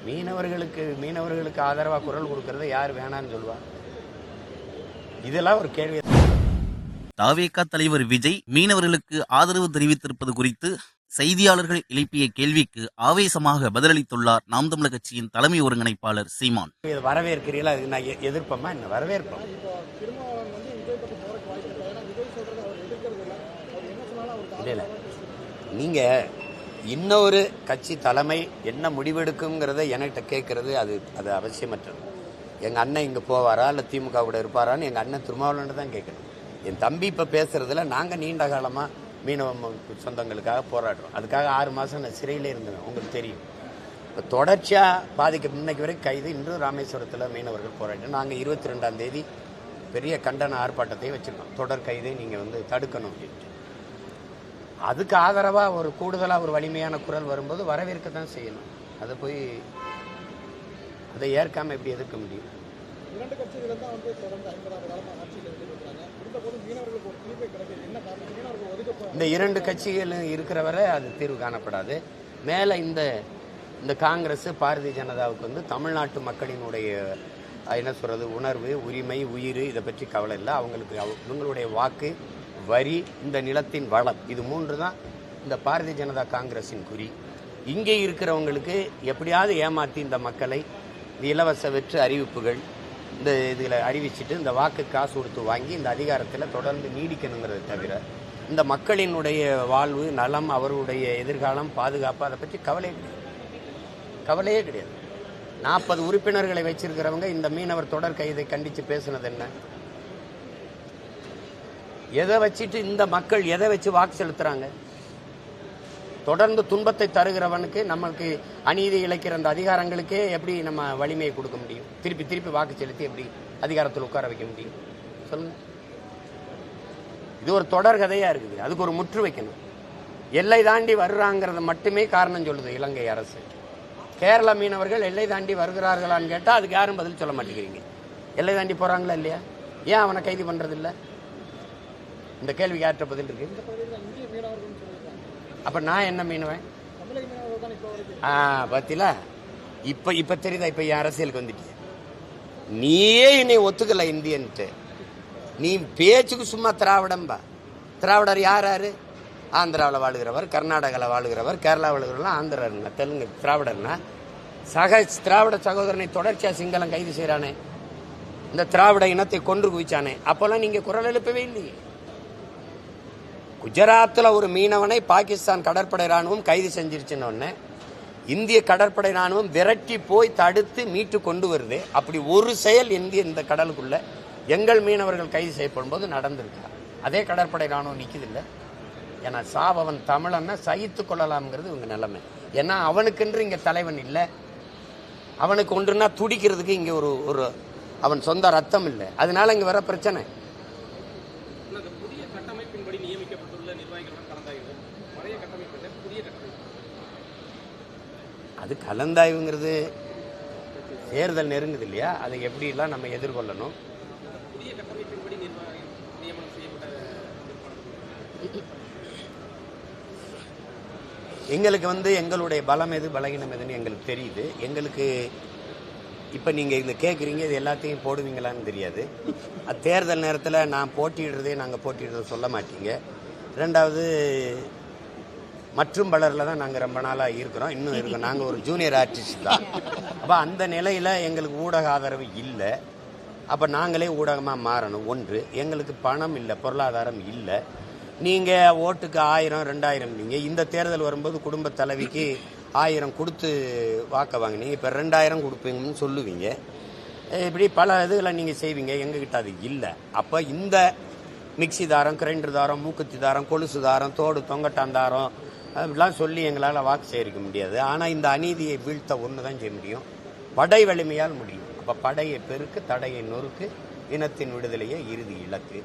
மீனவர்களுக்கு ஆதரவாக குரல் கொடுக்கறத யார் வேணான்னு சொல்லுவா? இதெல்லாம் ஒரு கேள்வி. தாவேகா தலைவர் விஜய் மீனவர்களுக்கு ஆதரவு தெரிவித்திருப்பது குறித்து செய்தியாளர்கள் எழுப்பிய கேள்விக்கு ஆவேசமாக பதிலளித்துள்ளார் நாம் தமிழர் கட்சியின் தலைமை ஒருங்கிணைப்பாளர் சீமான். வரவேற்கிறீங்களா? நான் எதிர்ப்பமா என்ன? வரவேற்போம். நீங்க இன்னொரு கட்சி தலைமை என்ன முடிவெடுக்குங்கிறத என்கிட்ட கேட்கறது அது அவசியமற்றது. எங்க அண்ணன் இங்க போவாரா இல்ல திமுக கூட இருப்பாரான்னு எங்க அண்ணன் திருமாவளவன் தான் கேட்கணும். என் தம்பி இப்ப பேசுறதுல நாங்க நீண்ட காலமா மீனவ சொந்தங்களுக்காக போராடுறோம். அதுக்காக 6 மாசம் நான் சிறையிலே இருந்தேன், உங்களுக்கு தெரியும். இப்போ தொடர்ச்சியாக இன்னைக்கு வரைக்கும் கைது. இன்றும் ராமேஸ்வரத்தில் மீனவர்கள் போராட்டம். நாங்கள் 22ஆம் தேதி பெரிய கண்டன ஆர்ப்பாட்டத்தை வச்சுருக்கோம். தொடர் கைதை நீங்கள் தடுக்கணும் அப்படின்ட்டு. அதுக்கு ஆதரவாக ஒரு கூடுதலாக ஒரு வலிமையான குரல் வரும்போது வரவேற்க தான் செய்யணும். அதை ஏற்காம எப்படி எதிர்க்க முடியும்? இரண்டு கட்சிகள் தான் தொடர்ந்து 50 காலமாக ஆட்சியில் இருக்கிறாங்க. இருந்தபோது மீனவர்களுக்கு ஒரு தீர்வே கிடைக்கும். என்ன காரணம்? மீனவர்கள் ஒதுக்க இந்த 2 கட்சிகளும் இருக்கிற வரை அது தீர்வு காணப்படாது. மேலே இந்த காங்கிரஸ் பாரதிய ஜனதாவுக்கு தமிழ்நாட்டு மக்களினுடைய என்ன சொல்றது, உணர்வு, உரிமை, உயிர், இதை பற்றி கவலை இல்லை. இவங்களுடைய வாக்கு, வரி, இந்த நிலத்தின் வளம், இது 3 தான் இந்த பாரதிய ஜனதா காங்கிரஸின் குறி. இங்கே இருக்கிறவங்களுக்கு எப்படியாவது ஏமாற்றி இந்த மக்களை இலவச வெற்று அறிவிப்புகள் இந்த இதில் அறிவிச்சுட்டு இந்த வாக்கு காசு கொடுத்து வாங்கி இந்த அதிகாரத்தில் தொடர்ந்து நீடிக்கணுங்கிறத தவிர இந்த மக்களினுடைய வாழ்வு, நலம், அவருடைய எதிர்காலம், பாதுகாப்பு, அதை பற்றி கவலையே கிடையாது. 40 உறுப்பினர்களை வச்சிருக்கிறவங்க இந்த மீனவர் தொடர் கைதை கண்டித்து பேசுனது என்ன? எதை வச்சுட்டு இந்த மக்கள் எதை வச்சு வாக்கு செலுத்துறாங்க? தொடர்ந்து துன்பத்தை தருகிறவனுக்கு, நம்மளுக்கு அநீதி இழைக்கிற அந்த அதிகாரங்களுக்கே எப்படி நம்ம வலிமையை கொடுக்க முடியும்? திருப்பி வாக்கு செலுத்தி எப்படி அதிகாரத்தில் உட்கார வைக்க முடியும்? சொல்லுங்க. இது ஒரு தொடர் கதையா இருக்குது. அதுக்கு ஒரு முற்று வைக்கணும். எல்லை தாண்டி வர்றாங்கிறத மட்டுமே காரணம் சொல்லுது இலங்கை அரசு. கேரள மீனவர்கள் எல்லை தாண்டி வருகிறார்களான்னு கேட்டால் அதுக்கு யாரும் பதில் சொல்ல மாட்டேங்கிறீங்க. எல்லை தாண்டி போறாங்களா இல்லையா? ஏன் அவனை கைது பண்றது இல்லை? இந்த கேள்விக்கு யார்கிட்ட பதில் இருக்கு? அப்ப நான் என்ன மீனுவேன்? பாத்தீங்களா? இப்ப தெரியுதா? இப்ப என் அரசியலுக்கு வந்துட்டிய. நீயே என்னை ஒத்துக்கல இந்தியன்ட்டு. நீ பேச்சுக்கு சும்மா திராவிடம்பா. திராவிடர் யாரு? ஆந்திராவில் வாழுகிறவர், கர்நாடகாவில் வாழுகிறவர், கேரளாவில் வாழுகிறவர்கள் ஆந்திரர்னா, தெலுங்கு திராவிடர்னா. திராவிட சகோதரனை தொடர்ச்சியா சிங்களம் கைது செய்யறானே, இந்த திராவிட இனத்தை கொன்று குவிச்சானே, அப்பெல்லாம் நீங்க குரல் எழுப்பவே இல்லையே. குஜராத்தில் ஒரு மீனவனை பாகிஸ்தான் கடற்படை ராணுவம் கைது செஞ்சிருச்சுன்னு இந்திய கடற்படை ராணுவம் விரட்டி போய் தடுத்து மீட்டு கொண்டு வருது. அப்படி ஒரு செயல் இந்த கடலுக்குள்ள எங்கள் மீனவர்கள் கைது செய்யப்படும் போது நடந்திருக்கா? அதே கடற்படை ராணுவம் நிற்குது இல்லை. ஏன்னா சாவவன் தமிழன்னா சகித்து கொள்ளலாம்ங்கிறது இவங்க நிலைமை. ஏன்னா அவனுக்கென்று இங்க தலைவன் இல்லை. அவனுக்கு ஒன்றுனா துடிக்கிறதுக்கு இங்க ஒரு அவன் சொந்த ரத்தம் இல்லை. அதனால இங்க வர பிரச்சனை. அது கலந்தாய்வுங்கிறது தேர்தல் நெருங்குது இல்லையா? அதை எப்படி எல்லாம் நம்ம எதிர்கொள்ளணும். எங்களுக்கு எங்களுடைய பலம் எது, பலகீனம் எதுன்னு எங்களுக்கு தெரியுது. எங்களுக்கு இப்ப நீங்க இந்த கேட்குறீங்க, இது எல்லாத்தையும் போடுவீங்களான்னு தெரியாது. தேர்தல் நேரத்தில் நான் போட்டியிடுறதே நாங்கள் போட்டியிடுறத சொல்ல மாட்டீங்க. 2வது மற்றும் பலரில் தான் நாங்கள் ரொம்ப நாளாக இருக்கிறோம், இன்னும் இருக்கோம். நாங்கள் ஒரு ஜூனியர் ஆர்டிஸ்ட் தான். அப்போ அந்த நிலையில் எங்களுக்கு ஊடக ஆதரவு இல்லை. அப்போ நாங்களே ஊடகமாக மாறணும். ஒன்று, எங்களுக்கு பணம் இல்லை, பொருளாதாரம் இல்லை. நீங்கள் ஓட்டுக்கு 1000, 2000 நீங்கள் இந்த தேர்தல் வரும்போது குடும்ப தலைவிக்கு 1000 கொடுத்து வாக்க வாங்கினீங்க. இப்போ 2000 கொடுப்பீங்கன்னு சொல்லுவீங்க. இப்படி பல இதுகளை நீங்கள் செய்வீங்க. எங்ககிட்ட அது இல்லை. அப்போ இந்த மிக்சி தாரம், கிரைண்டர் தாரம், மூக்குத்தி தாரம், கொலுசு தாரம், தோடு தொங்கட்டான் தாரம் அப்படிலாம் சொல்லி எங்களால் வாக்கு சேகரிக்க முடியாது. ஆனால் இந்த அநீதியை வீழ்த்த ஒன்று தான் செய்ய முடியும், படை வலிமையால் முடியும். அப்போ படையை பெருக்கு, தடையை நொறுக்கு, இனத்தின் விடுதலையே இறுதி இலக்கு.